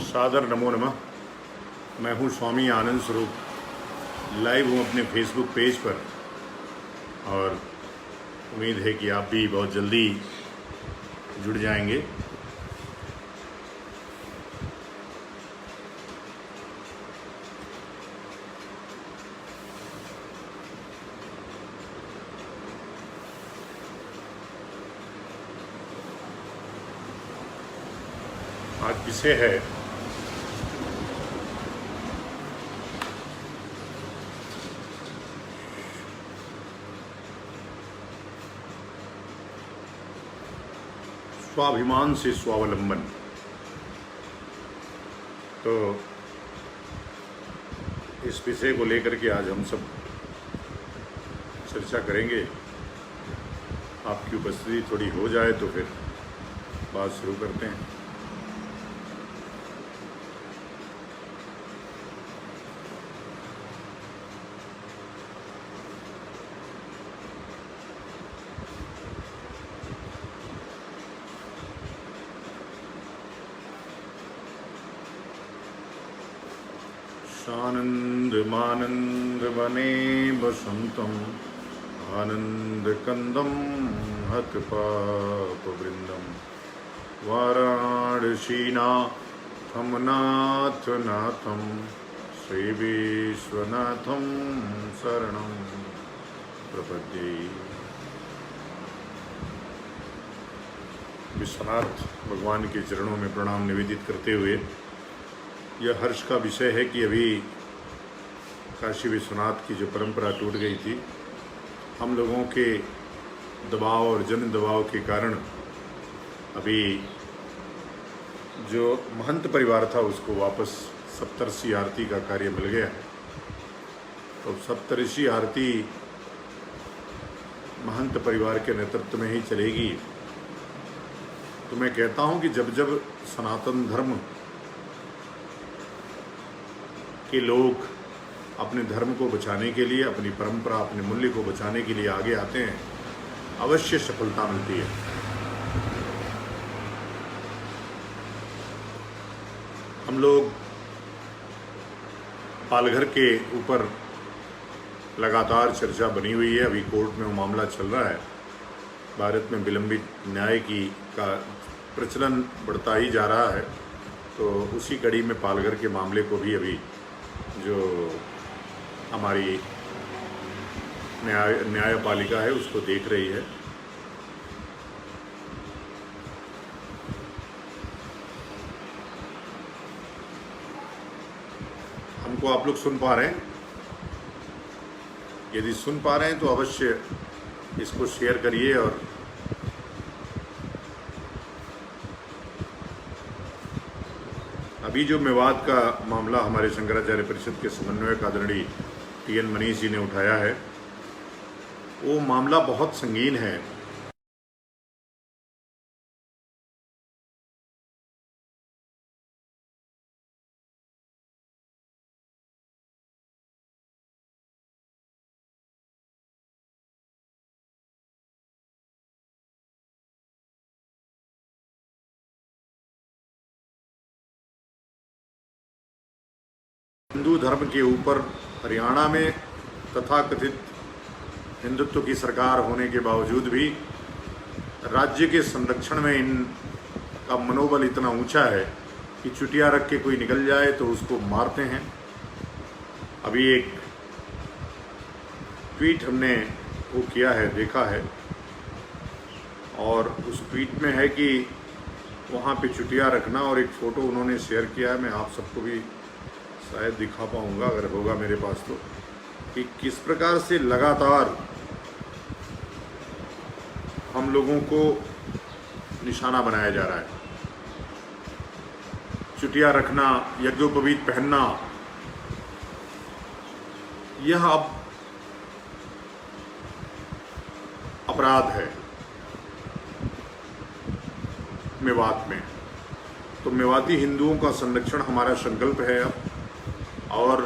सादर नमो नमः। मैं हूँ स्वामी आनंद स्वरूप, लाइव हूँ अपने फेसबुक पेज पर और उम्मीद है कि आप भी बहुत जल्दी जुड़ जाएंगे। आज विषय है स्वाभिमान से स्वावलंबन। तो इस विषय को लेकर के आज हम सब चर्चा करेंगे। आपकी उपस्थिति थोड़ी हो जाए तो फिर बात शुरू करते हैं। आनंद वने बसंतम आनंदकंदम हतपापवृंदम वाराणसीनाथं नाथं श्री विश्वनाथं शरणं प्रपद्ये। विश्वनाथ भगवान के चरणों में प्रणाम निवेदित करते हुए यह हर्ष का विषय है कि अभी काशी विश्वनाथ की जो परंपरा टूट गई थी, हम लोगों के दबाव और जन दबाव के कारण अभी जो महंत परिवार था उसको वापस सप्तऋषि आरती का कार्य मिल गया है। तो सप्तऋषि आरती महंत परिवार के नेतृत्व में ही चलेगी। तो मैं कहता हूं कि जब जब सनातन धर्म के लोग अपने धर्म को बचाने के लिए, अपनी परंपरा, अपने मूल्य को बचाने के लिए आगे आते हैं, अवश्य सफलता मिलती है। हम लोग पालघर के ऊपर लगातार चर्चा बनी हुई है। अभी कोर्ट में वो मामला चल रहा है। भारत में विलंबित न्याय का प्रचलन बढ़ता ही जा रहा है। तो उसी कड़ी में पालघर के मामले को भी अभी जो हमारी न्यायपालिका है उसको देख रही है। हमको आप लोग सुन पा रहे हैं? यदि सुन पा रहे हैं तो अवश्य इसको शेयर करिए। और अभी जो मेवात का मामला हमारे शंकराचार्य परिषद के समन्वयक आदरणीय टी.एन. मनीष जी ने उठाया है, वो मामला बहुत संगीन है। हिंदू धर्म के ऊपर हरियाणा में तथाकथित हिंदुत्व की सरकार होने के बावजूद भी राज्य के संरक्षण में इनका मनोबल इतना ऊंचा है कि चुटिया रख के कोई निकल जाए तो उसको मारते हैं। अभी एक ट्वीट हमने वो किया है, देखा है, और उस ट्वीट में है कि वहाँ पे चुटिया रखना, और एक फ़ोटो उन्होंने शेयर किया है। मैं आप सबको भी शायद दिखा पाऊंगा अगर होगा मेरे पास तो, कि किस प्रकार से लगातार हम लोगों को निशाना बनाया जा रहा है। चुटिया रखना, यज्ञोपवीत पहनना, यह अब अपराध है मेवात में। तो मेवाती हिंदुओं का संरक्षण हमारा संकल्प है अब, और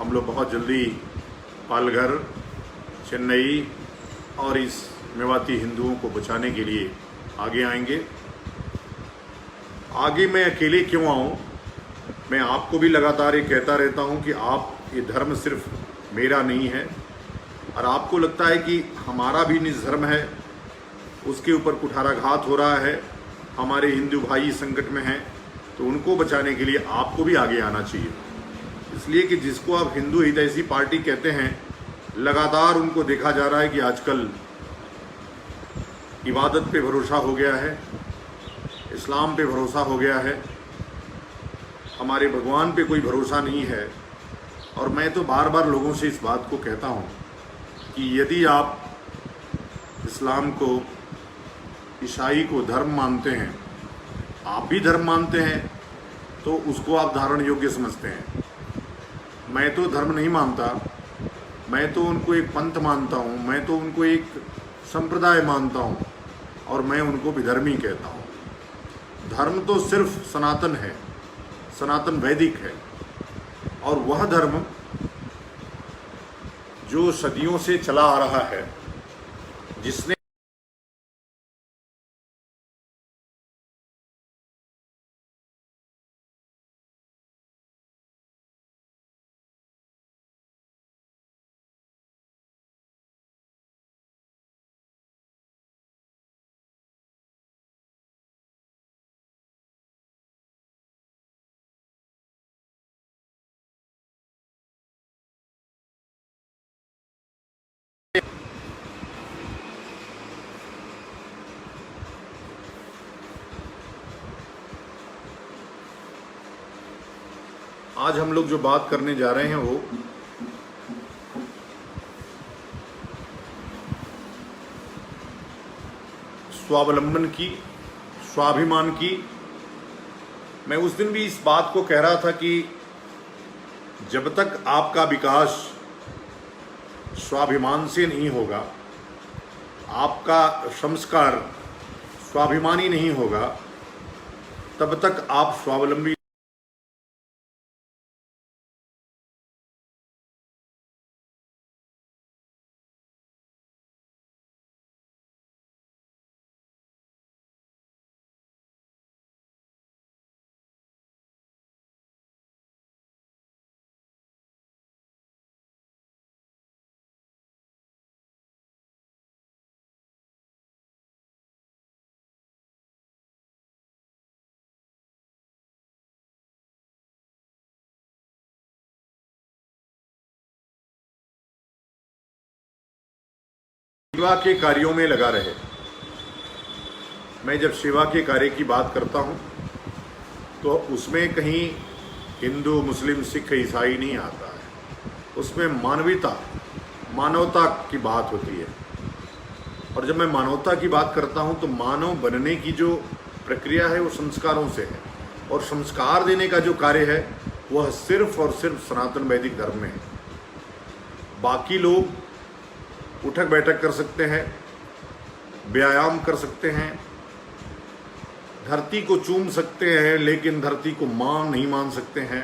हम लोग बहुत जल्दी पालघर, चेन्नई और इस मेवाती हिंदुओं को बचाने के लिए आगे आएंगे। आगे मैं अकेले क्यों आऊं, मैं आपको भी लगातार ये कहता रहता हूँ कि आप, ये धर्म सिर्फ मेरा नहीं है, और आपको लगता है कि हमारा भी निज धर्म है, उसके ऊपर कुठाराघात हो रहा है, हमारे हिंदू भाई संकट में हैं, तो उनको बचाने के लिए आपको भी आगे आना चाहिए। इसलिए कि जिसको आप हिंदू हितैषी पार्टी कहते हैं, लगातार उनको देखा जा रहा है कि आजकल इबादत पे भरोसा हो गया है, इस्लाम पे भरोसा हो गया है, हमारे भगवान पे कोई भरोसा नहीं है। और मैं तो बार बार लोगों से इस बात को कहता हूँ कि यदि आप इस्लाम को, ईसाई को धर्म मानते हैं, आप भी धर्म मानते हैं, तो उसको आप धारण योग्य समझते हैं। मैं तो धर्म नहीं मानता, मैं तो उनको एक पंथ मानता हूँ, मैं तो उनको एक संप्रदाय मानता हूँ, और मैं उनको विधर्मी कहता हूँ। धर्म तो सिर्फ सनातन है, सनातन वैदिक है, और वह धर्म जो सदियों से चला आ रहा है, जिसने आज हम लोग जो बात करने जा रहे हैं वो स्वावलंबन की, स्वाभिमान की। मैं उस दिन भी इस बात को कह रहा था कि जब तक आपका विकास स्वाभिमान से नहीं होगा, आपका संस्कार स्वाभिमानी नहीं होगा, तब तक आप स्वावलंबी सेवा के कार्यों में लगा रहे। मैं जब सेवा के कार्य की बात करता हूं तो उसमें कहीं हिंदू, मुस्लिम, सिख, ईसाई नहीं आता है, उसमें मानवता की बात होती है। और जब मैं मानवता की बात करता हूं तो मानव बनने की जो प्रक्रिया है वो संस्कारों से है, और संस्कार देने का जो कार्य है वह सिर्फ और सिर्फ सनातन वैदिक धर्म में है। बाकी लोग उठक बैठक कर सकते हैं, व्यायाम कर सकते हैं, धरती को चूम सकते हैं, लेकिन धरती को मां नहीं मान सकते हैं।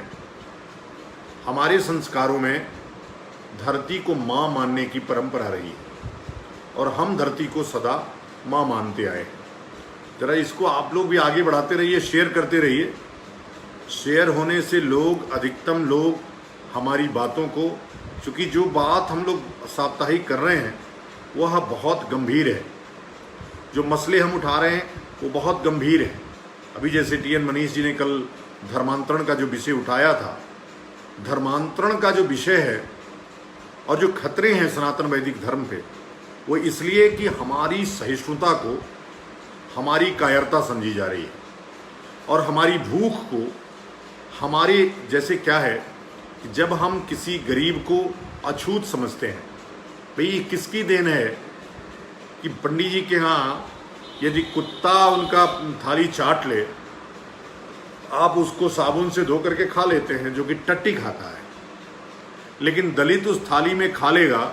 हमारे संस्कारों में धरती को मां मानने की परंपरा रही है, और हम धरती को सदा मां मानते आए। जरा इसको आप लोग भी आगे बढ़ाते रहिए, शेयर करते रहिए। शेयर होने से लोग, अधिकतम लोग हमारी बातों को, क्योंकि जो बात हम लोग साप्ताहिक कर रहे हैं वह बहुत गंभीर है, जो मसले हम उठा रहे हैं वो बहुत गंभीर है। अभी जैसे टी एन मनीष जी ने कल धर्मांतरण का जो विषय उठाया था, धर्मांतरण का जो विषय है और जो खतरे हैं सनातन वैदिक धर्म पे, वो इसलिए कि हमारी सहिष्णुता को हमारी कायरता समझी जा रही है, और हमारी भूख को, हमारे जैसे क्या है कि जब हम किसी गरीब को अछूत समझते हैं, भाई ये किसकी देन है कि पंडित जी के यहाँ यदि कुत्ता उनका थाली चाट ले, आप उसको साबुन से धो करके खा लेते हैं, जो कि टट्टी खाता है, लेकिन दलित उस थाली में खा लेगा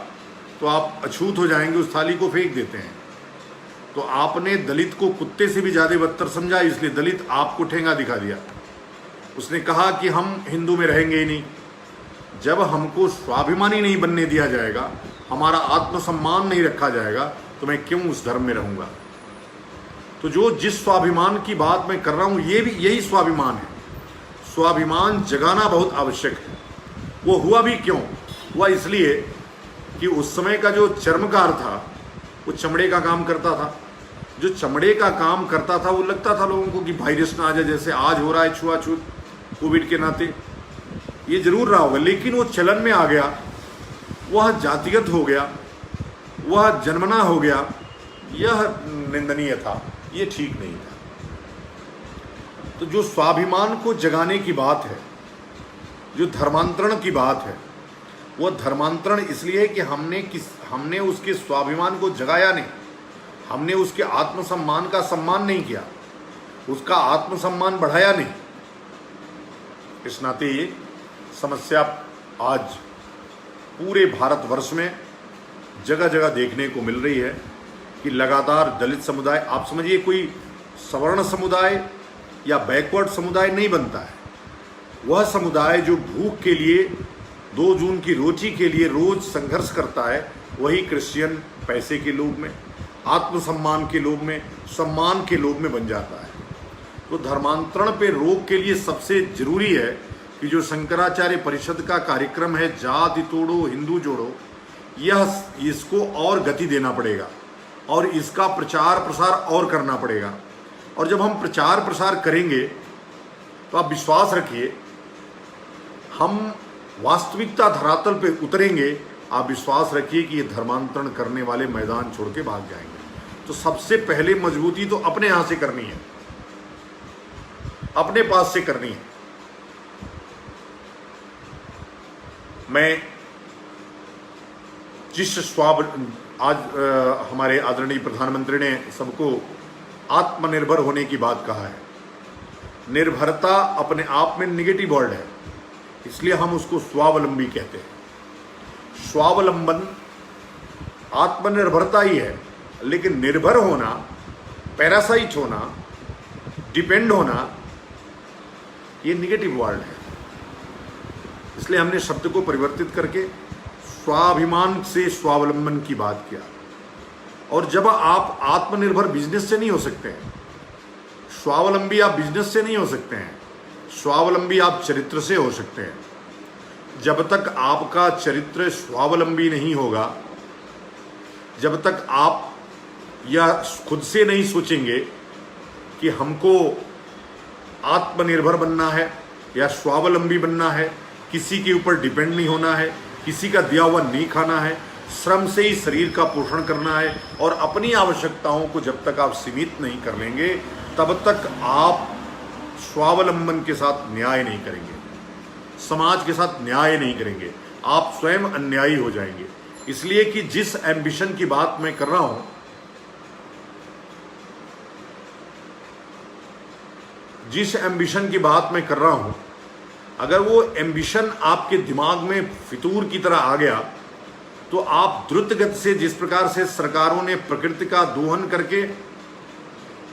तो आप अछूत हो जाएंगे, उस थाली को फेंक देते हैं। तो आपने दलित को कुत्ते से भी ज़्यादा बदतर समझा, इसलिए दलित आपको ठेंगा दिखा दिया। उसने कहा कि हम हिंदू में रहेंगे ही नहीं। जब हमको स्वाभिमानी नहीं बनने दिया जाएगा, हमारा आत्मसम्मान नहीं रखा जाएगा, तो मैं क्यों उस धर्म में रहूँगा। तो जो जिस स्वाभिमान की बात मैं कर रहा हूँ, ये भी यही स्वाभिमान है। स्वाभिमान जगाना बहुत आवश्यक है। वो हुआ भी क्यों? हुआ इसलिए कि उस समय का जो चर्मकार था वो चमड़े का काम करता था। जो चमड़े का काम करता था वो लगता था लोगों को कि वायरस ना आ जाए, जैसे आज हो रहा है छुआछूत कोविड के नाते, ये जरूर रहा होगा। लेकिन वो चलन में आ गया, वह जातिगत हो गया, वह जन्मना हो गया, यह निंदनीय था, ये ठीक नहीं था। तो जो स्वाभिमान को जगाने की बात है, जो धर्मांतरण की बात है, वह धर्मांतरण इसलिए है कि हमने उसके स्वाभिमान को जगाया नहीं, हमने उसके आत्मसम्मान का सम्मान नहीं किया, उसका आत्मसम्मान बढ़ाया नहीं। इस नाते ये समस्या आज पूरे भारतवर्ष में जगह जगह देखने को मिल रही है कि लगातार दलित समुदाय, आप समझिए कोई सवर्ण समुदाय या बैकवर्ड समुदाय नहीं बनता है। वह समुदाय जो भूख के लिए, 2 जून की रोटी के लिए रोज संघर्ष करता है, वही क्रिश्चियन पैसे के लोभ में, आत्मसम्मान के लोभ में, सम्मान के लोभ में बन जाता है। तो धर्मांतरण पे रोक के लिए सबसे जरूरी है कि जो शंकराचार्य परिषद का कार्यक्रम है, जाति तोड़ो हिंदू जोड़ो, इसको और गति देना पड़ेगा और इसका प्रचार प्रसार और करना पड़ेगा। और जब हम प्रचार प्रसार करेंगे तो आप विश्वास रखिए, हम वास्तविकता धरातल पे उतरेंगे। आप विश्वास रखिए कि ये धर्मांतरण करने वाले मैदान छोड़ के भाग जाएंगे। तो सबसे पहले मजबूती तो अपने यहाँ से करनी है, अपने पास से करनी है। मैं जिस आज हमारे आदरणीय प्रधानमंत्री ने सबको आत्मनिर्भर होने की बात कहा है। निर्भरता अपने आप में निगेटिव वर्ड है, इसलिए हम उसको स्वावलंबी कहते हैं। स्वावलंबन आत्मनिर्भरता ही है, लेकिन निर्भर होना, पैरासाइट होना, डिपेंड होना, ये निगेटिव वर्ड है। इसलिए हमने शब्द को परिवर्तित करके स्वाभिमान से स्वावलंबन की बात किया। और जब आप आत्मनिर्भर बिजनेस से नहीं हो सकते हैं, स्वावलंबी आप बिजनेस से नहीं हो सकते हैं, स्वावलंबी आप चरित्र से हो सकते हैं। जब तक आपका चरित्र स्वावलंबी नहीं होगा, जब तक आप यह खुद से नहीं सोचेंगे कि हमको आत्मनिर्भर बनना है या स्वावलंबी बनना है, किसी के ऊपर डिपेंड नहीं होना है, किसी का दिया हुआ नहीं खाना है, श्रम से ही शरीर का पोषण करना है, और अपनी आवश्यकताओं को जब तक आप सीमित नहीं कर लेंगे, तब तक आप स्वावलंबन के साथ न्याय नहीं करेंगे, समाज के साथ न्याय नहीं करेंगे, आप स्वयं अन्यायी हो जाएंगे। इसलिए कि जिस एम्बिशन की बात मैं कर रहा हूं, जिस एम्बिशन की बात मैं कर रहा हूं, अगर वो एम्बिशन आपके दिमाग में फितूर की तरह आ गया, तो आप द्रुत गति से, जिस प्रकार से सरकारों ने प्रकृति का दोहन करके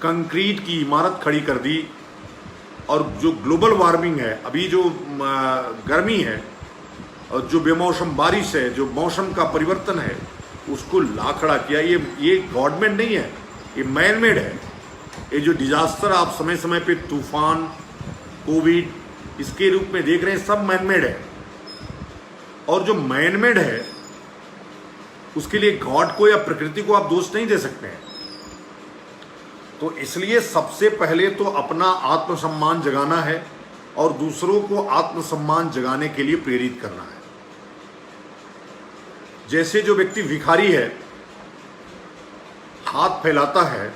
कंक्रीट की इमारत खड़ी कर दी, और जो ग्लोबल वार्मिंग है, अभी जो गर्मी है और जो बेमौसम बारिश है, जो मौसम का परिवर्तन है, उसको ला खड़ा किया। ये गवर्नमेंट नहीं है, ये मैन मेड है। ये जो डिजास्टर आप समय समय पे तूफान, कोविड, इसके रूप में देख रहे हैं, सब मैन मेड है। और जो मैन मेड है उसके लिए गॉड को या प्रकृति को आप दोष नहीं दे सकते हैं। तो इसलिए सबसे पहले तो अपना आत्मसम्मान जगाना है और दूसरों को आत्मसम्मान जगाने के लिए प्रेरित करना है। जैसे जो व्यक्ति भिखारी है, हाथ फैलाता है,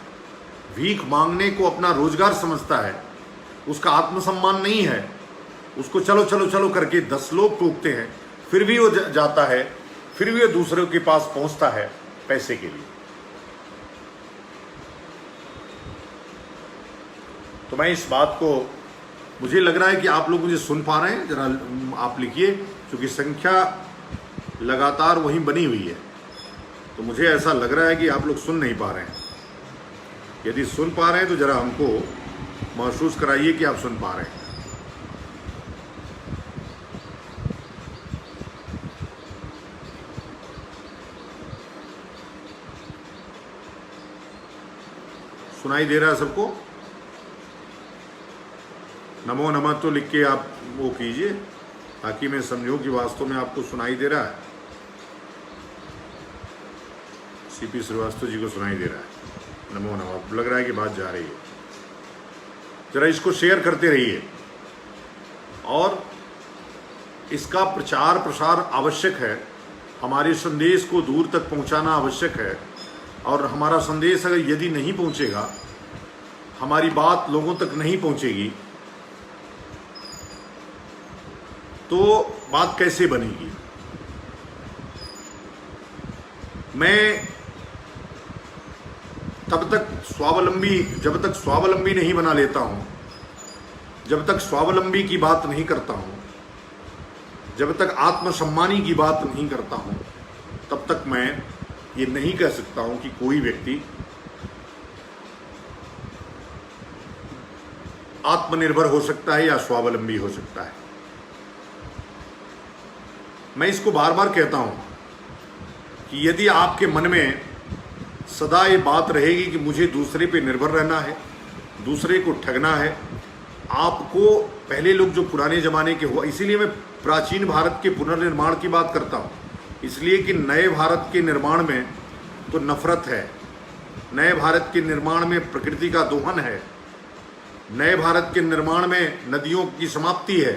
भीख मांगने को अपना रोजगार समझता है, उसका आत्मसम्मान नहीं है, उसको चलो चलो चलो करके 10 लोग टोकते हैं, फिर भी वो जाता है, फिर भी वो दूसरों के पास पहुंचता है पैसे के लिए। तो मैं इस बात को, मुझे लग रहा है कि आप लोग मुझे सुन पा रहे हैं, जरा आप लिखिए, क्योंकि संख्या लगातार वहीं बनी हुई है, तो मुझे ऐसा लग रहा है कि आप लोग सुन नहीं पा रहे हैं। यदि सुन पा रहे हैं तो जरा हमको महसूस कराइए कि आप सुन पा रहे हैं। सुनाई दे रहा है सबको? नमो नमः तो लिख के आप वो कीजिए ताकि मैं समझूं कि वास्तव में आपको सुनाई दे रहा है। सीपी श्रीवास्तव जी को सुनाई दे रहा है। नमो नमः, लग रहा है कि बात जा रही है। जरा इसको शेयर करते रहिए और इसका प्रचार प्रसार आवश्यक है। हमारे संदेश को दूर तक पहुंचाना आवश्यक है और हमारा संदेश अगर यदि नहीं पहुंचेगा, हमारी बात लोगों तक नहीं पहुंचेगी, तो बात कैसे बनेगी। मैं जब तक स्वावलंबी नहीं बना लेता हूं, जब तक स्वावलंबी की बात नहीं करता हूं, जब तक आत्मसम्मानी की बात नहीं करता हूं, तब तक मैं ये नहीं कह सकता हूं कि कोई व्यक्ति आत्मनिर्भर हो सकता है या स्वावलंबी हो सकता है। मैं इसको बार बार कहता हूं कि यदि आपके मन में सदा ये बात रहेगी कि मुझे दूसरे पे निर्भर रहना है, दूसरे को ठगना है, आपको पहले लोग जो पुराने ज़माने के हुआ, इसीलिए मैं प्राचीन भारत के पुनर्निर्माण की बात करता हूँ, इसलिए कि नए भारत के निर्माण में तो नफरत है, नए भारत के निर्माण में प्रकृति का दोहन है, नए भारत के निर्माण में नदियों की समाप्ति है।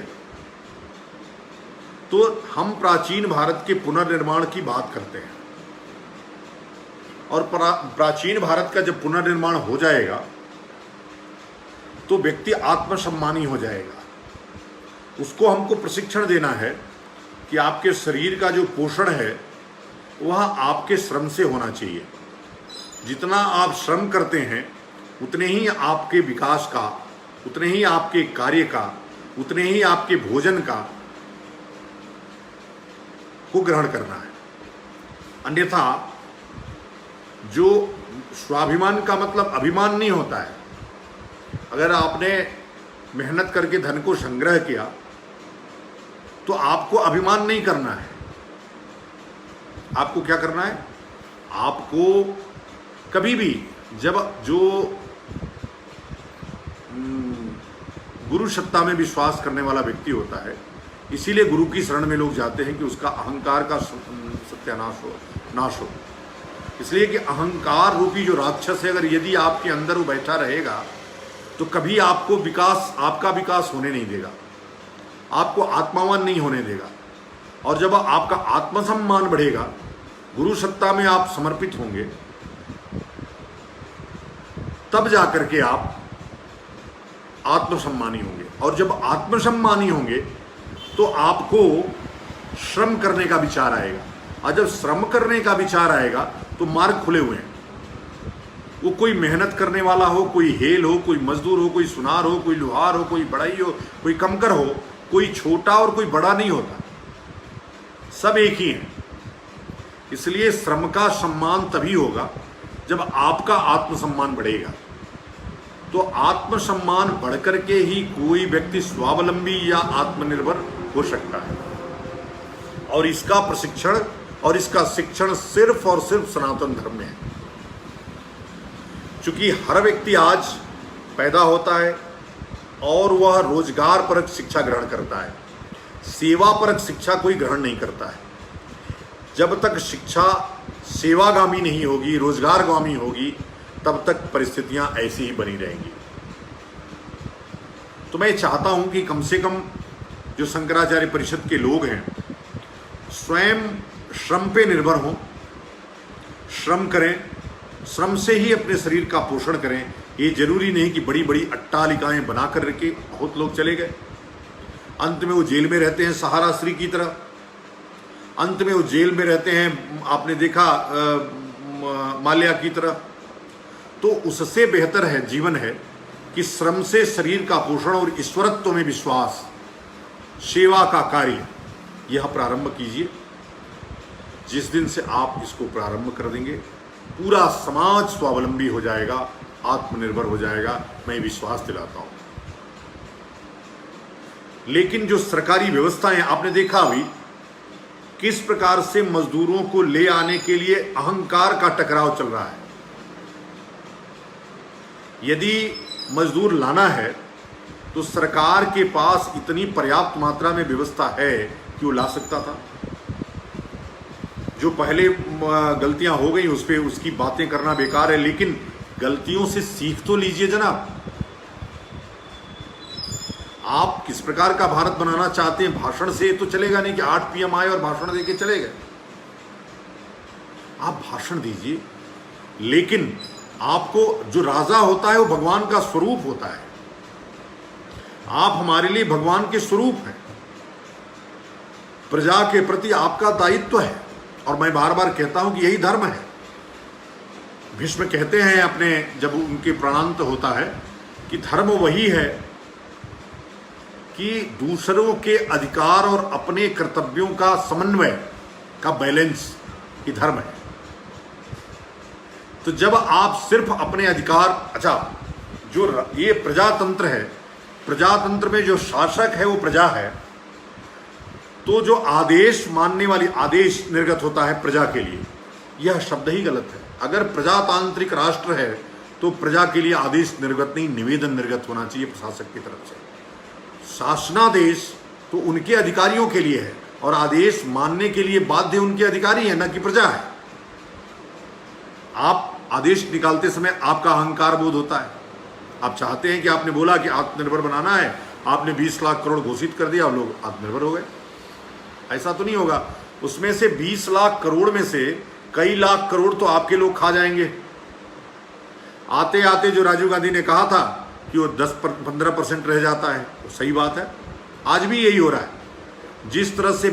तो हम प्राचीन भारत के पुनर्निर्माण की बात करते हैं और प्राचीन भारत का जब पुनर्निर्माण हो जाएगा तो व्यक्ति आत्मसम्मानी हो जाएगा। उसको हमको प्रशिक्षण देना है कि आपके शरीर का जो पोषण है वह आपके श्रम से होना चाहिए। जितना आप श्रम करते हैं उतने ही आपके विकास का, उतने ही आपके कार्य का, उतने ही आपके भोजन का को ग्रहण करना है। अन्यथा जो स्वाभिमान का मतलब अभिमान नहीं होता है। अगर आपने मेहनत करके धन को संग्रह किया तो आपको अभिमान नहीं करना है। आपको क्या करना है? आपको कभी भी जब जो गुरु सत्ता में विश्वास करने वाला व्यक्ति होता है, इसीलिए गुरु की शरण में लोग जाते हैं कि उसका अहंकार का सत्यानाश हो, नाश हो। इसलिए कि अहंकार रूपी जो राक्षस है, अगर यदि आपके अंदर वो बैठा रहेगा तो कभी आपको आपका विकास होने नहीं देगा, आपको आत्मावान नहीं होने देगा। और जब आपका आत्मसम्मान बढ़ेगा, गुरु सत्ता में आप समर्पित होंगे, तब जाकर के आप आत्मसम्मानी होंगे। और जब आत्मसम्मानी होंगे तो आपको श्रम करने का विचार आएगा, और जब श्रम करने का विचार आएगा तो मार्ग खुले हुए हैं। वो कोई मेहनत करने वाला हो, कोई हेल हो, कोई मजदूर हो, कोई सुनार हो, कोई लुहार हो, कोई बढ़ई हो, कोई कमकर हो, कोई छोटा और कोई बड़ा नहीं होता, सब एक ही है। इसलिए श्रम का सम्मान तभी होगा जब आपका आत्मसम्मान बढ़ेगा। तो आत्मसम्मान बढ़कर के ही कोई व्यक्ति स्वावलंबी या आत्मनिर्भर हो सकता है। और इसका प्रशिक्षण और इसका शिक्षण सिर्फ और सिर्फ सनातन धर्म में है। क्योंकि हर व्यक्ति आज पैदा होता है और वह रोजगार परक शिक्षा ग्रहण करता है, सेवा परक शिक्षा कोई ग्रहण नहीं करता है। जब तक शिक्षा सेवागामी नहीं होगी, रोजगारगामी होगी, तब तक परिस्थितियां ऐसी ही बनी रहेंगी। तो मैं चाहता हूं कि कम से कम जो शंकराचार्य परिषद के लोग हैं स्वयं श्रम पे निर्भर हों, श्रम करें, श्रम से ही अपने शरीर का पोषण करें। ये जरूरी नहीं कि बड़ी बड़ी अट्टालिकाएं बनाकर रखे। बहुत लोग चले गए, अंत में वो जेल में रहते हैं सहारा श्री की तरह, अंत में वो जेल में रहते हैं, आपने देखा माल्या की तरह। तो उससे बेहतर है जीवन है कि श्रम से शरीर का पोषण और ईश्वरत्व में विश्वास, सेवा का कार्य, यह प्रारंभ कीजिए। जिस दिन से आप इसको प्रारंभ कर देंगे, पूरा समाज स्वावलंबी हो जाएगा, आत्मनिर्भर हो जाएगा, मैं विश्वास दिलाता हूं। लेकिन जो सरकारी व्यवस्थाएं, आपने देखा अभी किस प्रकार से मजदूरों को ले आने के लिए अहंकार का टकराव चल रहा है। यदि मजदूर लाना है तो सरकार के पास इतनी पर्याप्त मात्रा में व्यवस्था है कि वो ला सकता था। जो पहले गलतियां हो गई उस पर उसकी बातें करना बेकार है, लेकिन गलतियों से सीख तो लीजिए जनाब। आप किस प्रकार का भारत बनाना चाहते हैं? भाषण से तो चलेगा नहीं कि 8 PM आए और भाषण देके चले गए। आप भाषण दीजिए, लेकिन आपको जो राजा होता है वो भगवान का स्वरूप होता है। आप हमारे लिए भगवान के स्वरूप हैं। प्रजा के प्रति आपका दायित्व है, और मैं बार बार कहता हूं कि यही धर्म है। भीष्म कहते हैं अपने, जब उनके प्राणांत होता है, कि धर्म वही है कि दूसरों के अधिकार और अपने कर्तव्यों का समन्वय का बैलेंस ही धर्म है। तो जब आप सिर्फ अपने अधिकार, अच्छा, जो ये प्रजातंत्र है, प्रजातंत्र में जो शासक है वो प्रजा है, तो जो आदेश मानने वाली, आदेश निर्गत होता है प्रजा के लिए, यह शब्द ही गलत है। अगर प्रजातांत्रिक राष्ट्र है तो प्रजा के लिए आदेश निर्गत नहीं, निवेदन निर्गत होना चाहिए प्रशासक की तरफ से। शासनादेश तो उनके अधिकारियों के लिए है, और आदेश मानने के लिए बाध्य उनके अधिकारी है, न कि प्रजा है। आप आदेश निकालते समय आपका अहंकार बोध होता है। आप चाहते हैं कि आपने बोला कि आत्मनिर्भर बनाना है, आपने 20 लाख करोड़ घोषित कर दिया और लोग आत्मनिर्भर हो गए। ऐसा तो नहीं होगा। उसमें से 20 लाख करोड़ में से कई लाख करोड़ तो आपके लोग खा जाएंगे। आते आते जो राजीव गांधी ने कहा था कि वो 10-15% रह जाता है, वो सही बात है। आज भी यही हो रहा है। जिस तरह से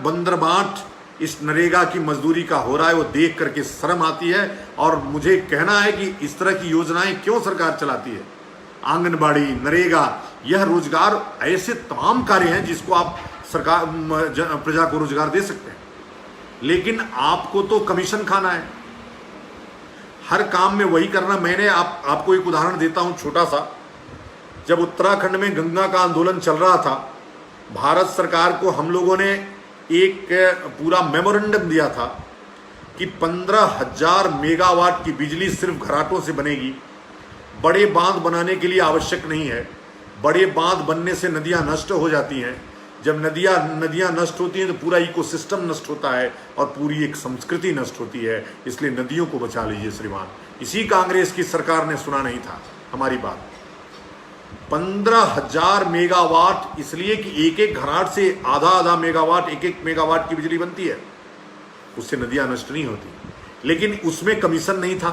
बंदरबाट इस नरेगा की मजदूरी का हो रहा है, वो देख करके शर्म आती है। और मुझे कहना है कि इस तरह की योजनाएं क्यों सरकार चलाती है। आंगनबाड़ी, नरेगा, यह रोजगार, ऐसे तमाम कार्य हैं जिसको आप सरकार प्रजा को रोजगार दे सकते हैं, लेकिन आपको तो कमीशन खाना है हर काम में, वही करना। मैंने आपको एक उदाहरण देता हूं छोटा सा। जब उत्तराखंड में गंगा का आंदोलन चल रहा था, भारत सरकार को हम लोगों ने एक पूरा मेमोरेंडम दिया था कि 15,000 मेगावाट की बिजली सिर्फ घराटों से बनेगी। बड़े बांध बनाने के लिए आवश्यक नहीं है। बड़े बांध बनने से नदियां नष्ट हो जाती हैं। जब नदियां नष्ट होती हैं तो पूरा इकोसिस्टम नष्ट होता है और पूरी एक संस्कृति नष्ट होती है। इसलिए नदियों को बचा लीजिए श्रीमान। इसी कांग्रेस की सरकार ने सुना नहीं था हमारी बात। 15,000 मेगावाट, इसलिए कि एक एक घराट से आधा मेगावाट, एक मेगावाट की बिजली बनती है, उससे नदियां नष्ट नहीं होती। लेकिन उसमें कमीशन नहीं था,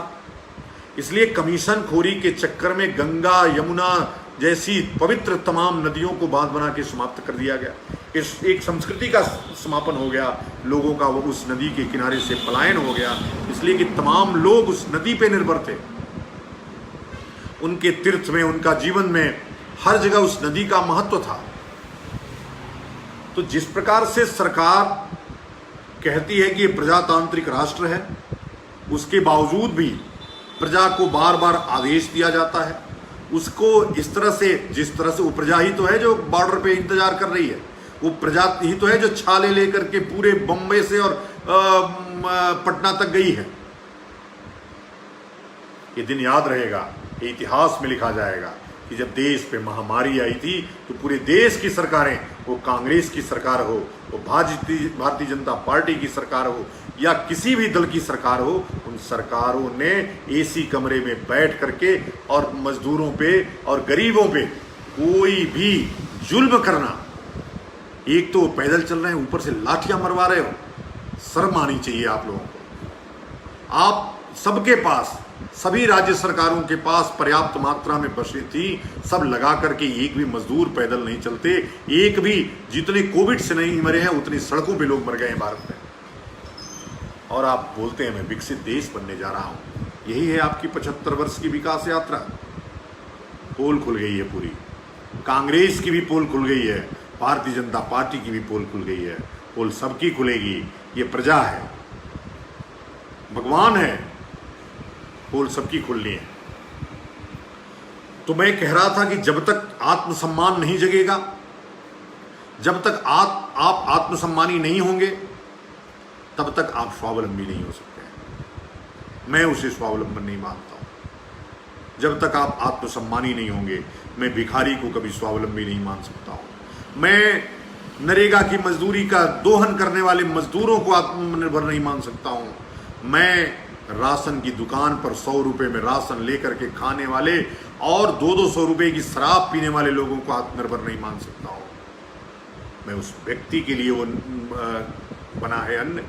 इसलिए कमीशन खोरी के चक्कर में गंगा, यमुना जैसी पवित्र तमाम नदियों को बांध बना के समाप्त कर दिया गया। इस एक संस्कृति का समापन हो गया। लोगों का वो उस नदी के किनारे से पलायन हो गया, इसलिए कि तमाम लोग उस नदी पे निर्भर थे। उनके तीर्थ में, उनका जीवन में हर जगह उस नदी का महत्व था। तो जिस प्रकार से सरकार कहती है कि ये प्रजातांत्रिक राष्ट्र है, उसके बावजूद भी प्रजा को बार बार आदेश दिया जाता है। उसको इस तरह से, जिस तरह से वो प्रजा ही तो है जो बॉर्डर पे इंतजार कर रही है। वो प्रजा ही तो है जो छाले लेकर के पूरे बम्बई से और पटना तक गई है। ये दिन याद रहेगा, ये इतिहास में लिखा जाएगा कि जब देश पे महामारी आई थी तो पूरे देश की सरकारें, वो कांग्रेस की सरकार हो, वो भारतीय जनता पार्टी की सरकार हो या किसी भी दल की सरकार हो, उन सरकारों ने एसी कमरे में बैठ करके और मजदूरों पे और गरीबों पे कोई भी जुल्म करना, एक तो वो पैदल चल रहे हैं, ऊपर से लाठियां मरवा रहे हो, शर्म आनी चाहिए आप लोगों को। आप सबके पास, सभी राज्य सरकारों के पास पर्याप्त मात्रा में बसें थी, सब लगा करके एक भी मजदूर पैदल नहीं चलते। एक भी, जितने कोविड से नहीं मरे हैं उतनी सड़कों पे लोग मर गए हैं भारत में। और आप बोलते हैं मैं विकसित देश बनने जा रहा हूं। यही है आपकी 75 वर्ष की विकास यात्रा। पोल खुल गई है पूरी, कांग्रेस की भी पोल खुल गई है, भारतीय जनता पार्टी की भी पोल खुल गई है। पोल सबकी खुलेगी। ये प्रजा है, भगवान है, पोल सबकी खुलनी है। तो मैं कह रहा था कि जब तक आत्मसम्मान नहीं जगेगा, जब तक आप आत्मसम्मानी नहीं होंगे, तब तक आप स्वावलंबी नहीं हो सकते। मैं उसे स्वावलंबन नहीं मानता हूं। जब तक आप आत्मसम्मानी नहीं होंगे। मैं भिखारी को कभी स्वावलंबी नहीं मान सकता हूँ। मैं नरेगा की मजदूरी का दोहन करने वाले मजदूरों को आत्मनिर्भर नहीं मान सकता हूँ। मैं राशन की दुकान पर 100 रुपए में राशन लेकर के खाने वाले और 200 रुपए की शराब पीने वाले लोगों को आत्मनिर्भर नहीं मान सकता हूँ। मैं उस व्यक्ति के लिए वो बना है अन्न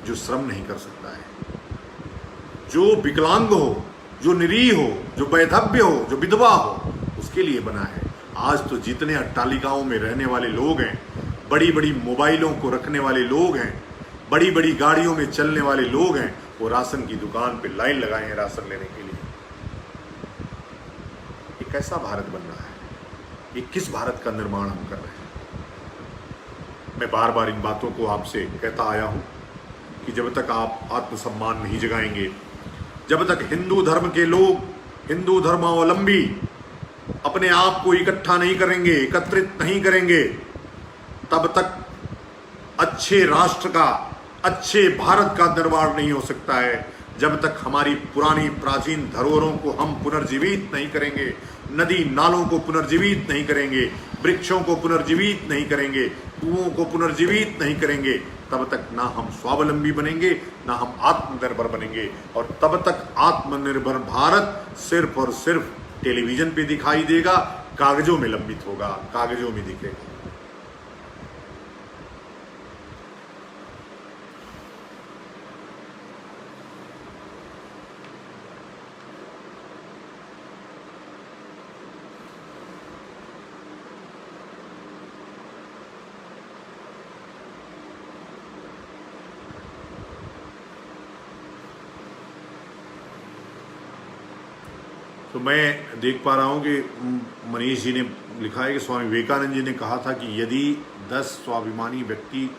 जो श्रम नहीं कर सकता है, जो विकलांग हो, जो निरीह हो, जो वैधव्य हो, जो विधवा हो, उसके लिए बना है। आज तो जितने अट्टालिकाओं में रहने वाले लोग हैं, बड़ी बड़ी मोबाइलों को रखने वाले लोग हैं, बड़ी बड़ी गाड़ियों में चलने वाले लोग हैं, वो राशन की दुकान पे लाइन लगाए हैं राशन लेने के लिए। ये कैसा भारत बन रहा है? ये किस भारत का निर्माण हम कर रहे हैं? मैं बार बार इन बातों को आपसे कहता आया हूं कि जब तक आप आत्मसम्मान नहीं जगाएंगे, जब तक हिंदू धर्म के लोग, हिंदू धर्मावलंबी अपने आप को इकट्ठा नहीं करेंगे, एकत्रित नहीं करेंगे, तब तक अच्छे राष्ट्र का, अच्छे भारत का निर्माण नहीं हो सकता है। जब तक हमारी पुरानी प्राचीन धरोहरों को हम पुनर्जीवित नहीं करेंगे, नदी नालों को पुनर्जीवित नहीं करेंगे, वृक्षों को पुनर्जीवित नहीं करेंगे, कुओं को पुनर्जीवित नहीं करेंगे, तब तक ना हम स्वावलंबी बनेंगे, ना हम आत्मनिर्भर बनेंगे। और तब तक आत्मनिर्भर भारत सिर्फ और सिर्फ टेलीविजन पे दिखाई देगा, कागजों में लंबित होगा, कागजों में दिखेगा। तो मैं देख पा रहा हूँ कि मनीष जी ने लिखा है कि स्वामी विवेकानंद जी ने कहा था कि यदि 10 स्वाभिमानी व्यक्ति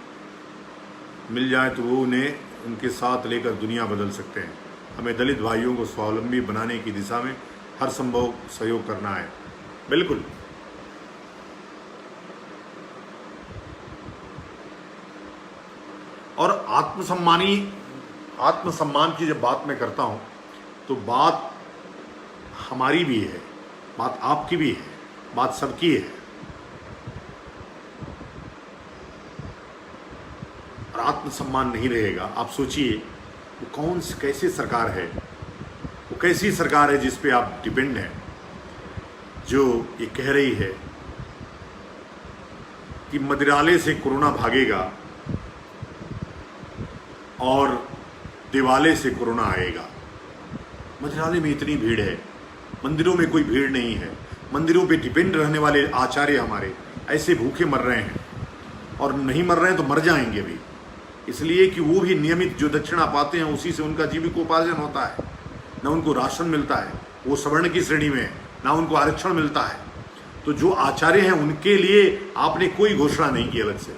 मिल जाए तो वो उन्हें उनके साथ लेकर दुनिया बदल सकते हैं। हमें दलित भाइयों को स्वावलंबी बनाने की दिशा में हर संभव सहयोग करना है। बिल्कुल, और आत्मसम्मान की जब बात मैं करता हूँ तो बात हमारी भी है, बात आपकी भी है, बात सबकी है। और आत्मसम्मान नहीं रहेगा, आप सोचिए वो कैसी सरकार है, वो कैसी सरकार है जिस पे आप डिपेंड हैं, जो ये कह रही है कि मदिरालय से कोरोना भागेगा और दिवाले से कोरोना आएगा। मदिरालय में इतनी भीड़ है, मंदिरों में कोई भीड़ नहीं है। मंदिरों पे डिपेंड रहने वाले आचार्य हमारे ऐसे भूखे मर रहे हैं, और नहीं मर रहे हैं तो मर जाएंगे भी, इसलिए कि वो भी नियमित जो दक्षिणा पाते हैं उसी से उनका जीविकोपार्जन होता है। न उनको राशन मिलता है, वो सवर्ण की श्रेणी में है, ना उनको आरक्षण मिलता है। तो जो आचार्य हैं उनके लिए आपने कोई घोषणा नहीं की अलग से।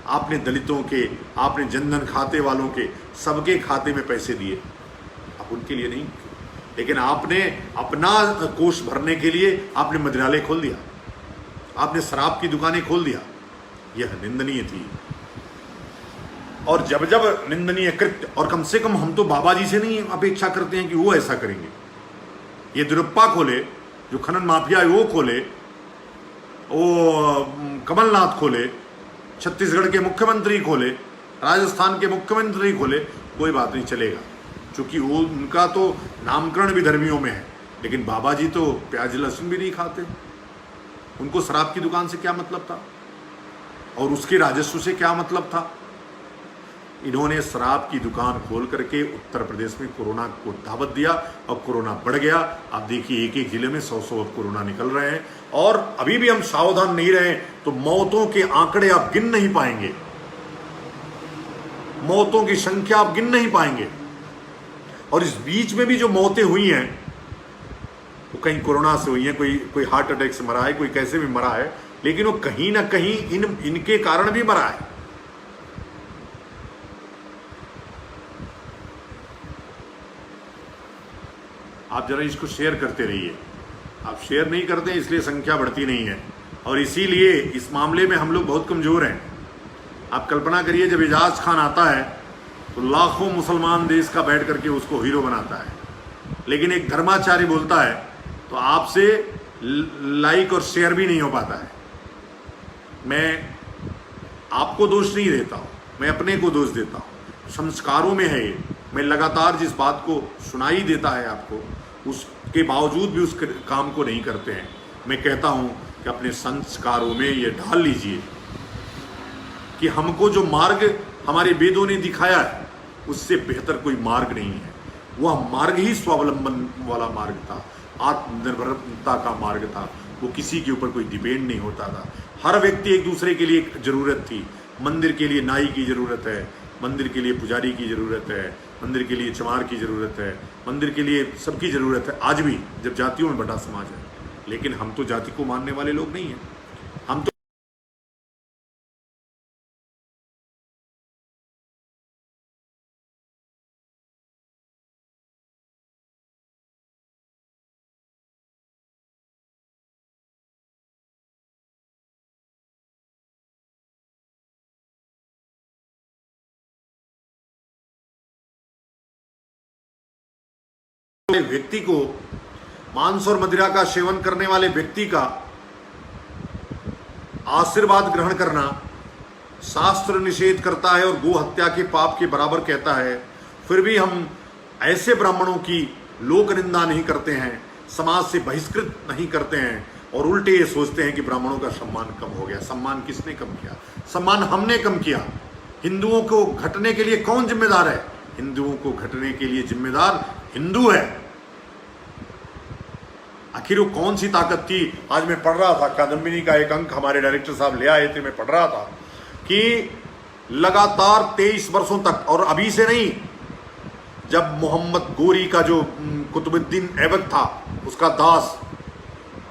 आपने दलितों के, आपने जनधन खाते वालों के, सबके खाते में पैसे दिए, आप उनके लिए नहीं। लेकिन आपने अपना कोष भरने के लिए आपने मदिरालय खोल दिया, आपने शराब की दुकानें खोल दिया। यह निंदनीय थी। और जब जब निंदनीय कृत्य, और कम से कम हम तो बाबा जी से नहीं अपेक्षा करते हैं कि वो ऐसा करेंगे। ये येदियुरप्पा खोले, जो खनन माफिया है वो खोले, वो कमलनाथ खोले, छत्तीसगढ़ के मुख्यमंत्री खोले, राजस्थान के मुख्यमंत्री खोले, कोई बात नहीं चलेगा, क्योंकि वो उनका तो नामकरण भी धर्मियों में है। लेकिन बाबा जी तो प्याज लहसुन भी नहीं खाते, उनको शराब की दुकान से क्या मतलब था और उसके राजस्व से क्या मतलब था। इन्होंने शराब की दुकान खोल करके उत्तर प्रदेश में कोरोना को दावत दिया और कोरोना बढ़ गया। आप देखिए एक एक जिले में 100 कोरोना निकल रहे हैं, और अभी भी हम सावधान नहीं रहे तो मौतों के आंकड़े आप गिन नहीं पाएंगे, मौतों की संख्या आप गिन नहीं पाएंगे। और इस बीच में भी जो मौतें हुई हैं वो कहीं कोरोना से हुई हैं, कोई हार्ट अटैक से मरा है, कोई कैसे भी मरा है, लेकिन वो कहीं ना कहीं इनके कारण भी मरा है। आप जरा इसको शेयर करते रहिए। आप शेयर नहीं करते इसलिए संख्या बढ़ती नहीं है, और इसीलिए इस मामले में हम लोग बहुत कमजोर हैं। आप कल्पना करिए जब एजाज खान आता है तो लाखों मुसलमान देश का बैठ करके उसको हीरो बनाता है, लेकिन एक धर्माचार्य बोलता है तो आपसे लाइक और शेयर भी नहीं हो पाता है। मैं आपको दोष नहीं देता हूं, मैं अपने को दोष देता हूं। संस्कारों में है ये। मैं लगातार जिस बात को सुनाई देता है आपको, उसके बावजूद भी उस काम को नहीं करते हैं। मैं कहता हूं कि अपने संस्कारों में ये ढाल लीजिए कि हमको जो मार्ग हमारे वेदों ने दिखाया है उससे बेहतर कोई मार्ग नहीं है। वह मार्ग ही स्वावलंबन वाला मार्ग था, आत्मनिर्भरता का मार्ग था। वो किसी के ऊपर कोई डिपेंड नहीं होता था। हर व्यक्ति एक दूसरे के लिए जरूरत थी। मंदिर के लिए नाई की जरूरत है, मंदिर के लिए पुजारी की जरूरत है, मंदिर के लिए चमार की जरूरत है, मंदिर के लिए सबकी जरूरत है। आज भी जब जातियों में बटा समाज है, लेकिन हम तो जाति को मानने वाले लोग नहीं हैं। हम तो व्यक्ति को, मांस और मदिरा का सेवन करने वाले व्यक्ति का आशीर्वाद ग्रहण करना शास्त्र निषेध करता है और गो हत्या के पाप के बराबर कहता है। फिर भी हम ऐसे ब्राह्मणों की लोक निंदा नहीं करते हैं, समाज से बहिष्कृत नहीं करते हैं और उल्टे ये सोचते हैं कि ब्राह्मणों का सम्मान कम हो गया। सम्मान किसने कम किया? सम्मान हमने कम किया। हिंदुओं को घटने के लिए कौन जिम्मेदार है? हिंदुओं को घटने के लिए जिम्मेदार हिंदू है। आखिर वो कौन सी ताकत थी? आज मैं पढ़ रहा था, कादम्बिनी का एक अंक हमारे डायरेक्टर साहब ले आए थे, मैं पढ़ रहा था कि लगातार 23 वर्षों तक, और अभी से नहीं, जब मोहम्मद गोरी का जो कुतुबुद्दीन ऐबक था उसका दास,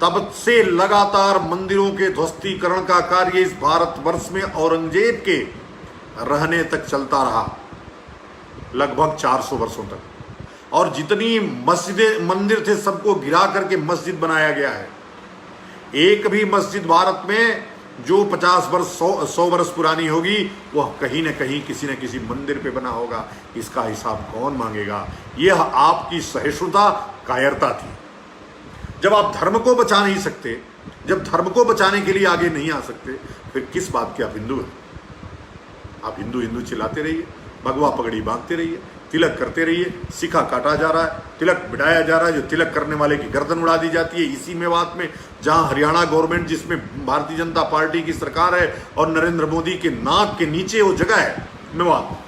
तब से लगातार मंदिरों के ध्वस्तीकरण का कार्य इस भारतवर्ष में औरंगजेब के रहने तक चलता रहा, लगभग 400 वर्षों तक। और जितनी मस्जिदें मंदिर थे सबको गिरा करके मस्जिद बनाया गया है। एक भी मस्जिद भारत में जो 50 वर्ष 100 वर्ष पुरानी होगी वह कहीं न कहीं किसी न किसी मंदिर पे बना होगा। इसका हिसाब कौन मांगेगा? यह आपकी सहिष्णुता, कायरता थी। जब आप धर्म को बचा नहीं सकते, जब धर्म को बचाने के लिए आगे नहीं आ सकते, फिर किस बात के आप हिंदू हैं? आप हिंदू हिंदू चिल्लाते रहिए, भगवा पगड़ी बांधते रहिए, तिलक करते रहिए। सिखा काटा जा रहा है, तिलक बिठाया जा रहा है, जो तिलक करने वाले की गर्दन उड़ा दी जाती है। इसी मेवात में, जहां हरियाणा गवर्नमेंट, जिसमें भारतीय जनता पार्टी की सरकार है और नरेंद्र मोदी के नाक के नीचे वो जगह है मेवात,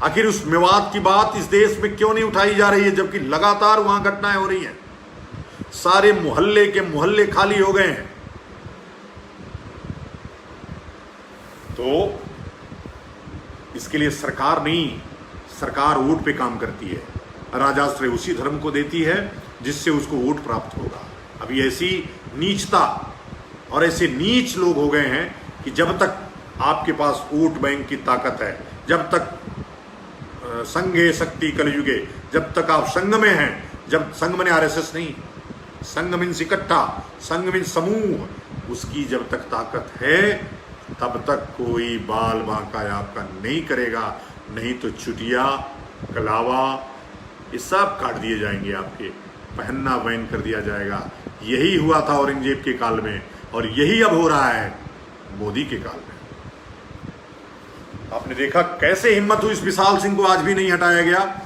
आखिर उस मेवात की बात इस देश में क्यों नहीं उठाई जा रही है? जबकि लगातार वहां घटनाएं हो रही हैं। सारे मोहल्ले के मोहल्ले खाली हो गए हैं। तो इसके लिए सरकार नहीं, सरकार वोट पे काम करती है। राजाश्रय उसी धर्म को देती है जिससे उसको वोट प्राप्त होगा। अभी ऐसी नीचता और ऐसे नीच लोग हो गए हैं कि जब तक आपके पास वोट बैंक की ताकत है, जब तक संघे शक्ति कलयुगे, जब तक आप संघ में हैं, जब संघ में आरएसएस नहीं, संघ मीन्स इकट्ठा, संघ मीन्स समूह, उसकी जब तक ताकत है तब तक कोई बाल बांका आपका नहीं करेगा। नहीं तो चुटिया, कलावा, ये सब काट दिए जाएंगे, आपके पहनना बैन कर दिया जाएगा। यही हुआ था औरंगजेब के काल में और यही अब हो रहा है मोदी के काल में। आपने देखा कैसे हिम्मत हुई, इस विशाल सिंह को आज भी नहीं हटाया गया।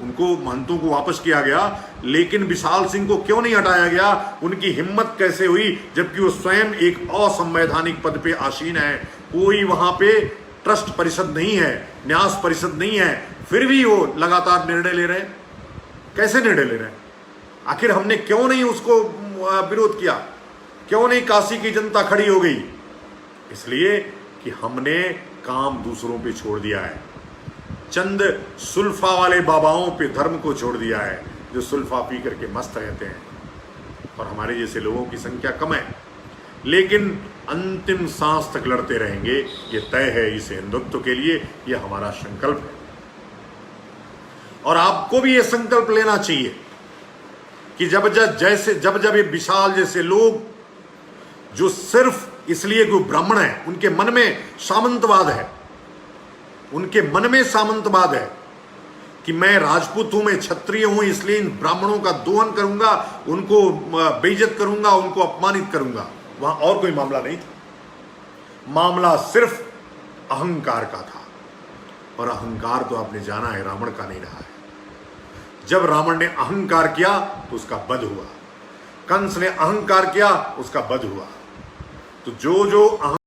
उनको महंतों को वापस किया गया, लेकिन विशाल सिंह को क्यों नहीं हटाया गया? उनकी हिम्मत कैसे हुई, जबकि वो स्वयं एक असंवैधानिक पद पे आसीन है। कोई वहां पे ट्रस्ट परिषद नहीं है, न्यास परिषद नहीं है, फिर भी वो लगातार निर्णय ले रहे हैं। कैसे निर्णय ले रहे हैं? आखिर हमने क्यों नहीं उसको विरोध किया? क्यों नहीं काशी की जनता खड़ी हो गई? इसलिए कि हमने काम दूसरों पे छोड़ दिया है। चंद सुल्फा वाले बाबाओं पे धर्म को छोड़ दिया है, जो सुल्फा पी करके मस्त रहते हैं। और हमारे जैसे लोगों की संख्या कम है, लेकिन अंतिम सांस तक लड़ते रहेंगे। ये तय है इस हिंदुत्व के लिए, ये हमारा संकल्प है। और आपको भी ये संकल्प लेना चाहिए कि जब ये विशाल जैसे लोग, जो सिर्फ इसलिए कोई ब्राह्मण है, उनके मन में सामंतवाद है, उनके मन में सामंतवाद है, कि मैं राजपूत हूं, मैं क्षत्रिय हूं, इसलिए इन ब्राह्मणों का दोहन करूंगा, उनको बेइज्जत करूंगा, उनको अपमानित करूंगा। वहां और कोई मामला नहीं था। मामला सिर्फ अहंकार का था, और अहंकार तो आपने जाना है रावण का नहीं रहा है। जब रावण ने अहंकार किया तो उसका वध हुआ, कंस ने अहंकार किया उसका वध हुआ। तो जो